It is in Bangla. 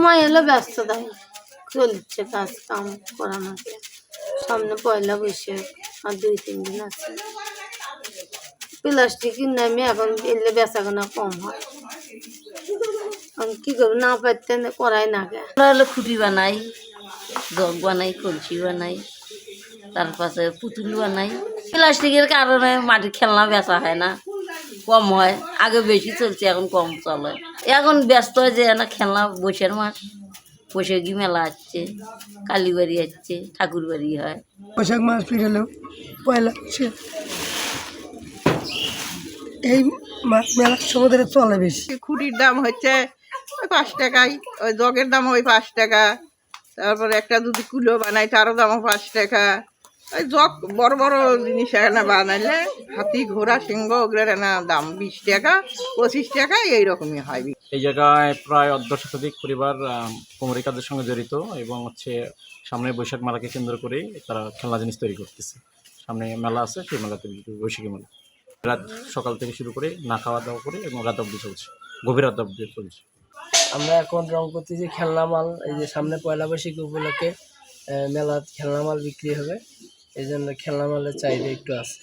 সময় এলে ব্যস্ত দেয় চলছে কাজ কাম করানো সামনে পয়লা বৈশাখ আর 2-3 দিন আছে প্লাস্টিকের নামে এখন এলে বেচাকেনা কম হয় আমি কি করবো না পারতে করাই না আমরা হলো খুঁটি বানাই জগ বানাই কলসি বানাই তার পাশে পুতুল বানাই প্লাস্টিকের কারণে মাটির খেলনা বেচা হয় না কম হয় আগে বেশি চলছে এখন কম চলে এখন ব্যস্ত হয় যে না খেলনা বৈশাখ মাস বৈশাখী মেলা আসছে কালীবাড়ি আসছে ঠাকুর বাড়ি হয় বৈশাখ মাস ফিরেলেও পয়লা বৈশাখ এই মেলার সময় চলে বেশি। খুঁটির দাম হচ্ছে 5 টাকায়, ওই জগের দাম ওই 5 টাকা, তারপরে একটা যদি কুলো বানাই তারও দাম 5 টাকা। ওই জগ বড় বড় জিনিস এখানে বানাইলে হাতি ঘোড়া সিংহ ওগুলোর না দাম 20 টাকা 25 টাকা এইরকমই হয়। এই জায়গায় প্রায় 1/2 শতাধিক পরিবার কুমোরি কাজের সঙ্গে জড়িত এবং সামনে বৈশাখ মেলাকে কেন্দ্র করে তারা খেলনা জিনিস তৈরি করতেছে। সামনে মেলা আছে, সেই মেলাতে বৈশাখী মেলা রাত সকাল থেকে শুরু করে না খাওয়া দাওয়া করে এবং রাত অবধি চলছে, গভীর রাত অবধি চলছে। আমরা এখন রং করতেছি খেলনা মাল, এই যে সামনে পয়লা বৈশাখী উপলক্ষে মেলার খেলনা মাল বিক্রি হবে, এই জন্য খেলনা মালের চাহিদা একটু আছে।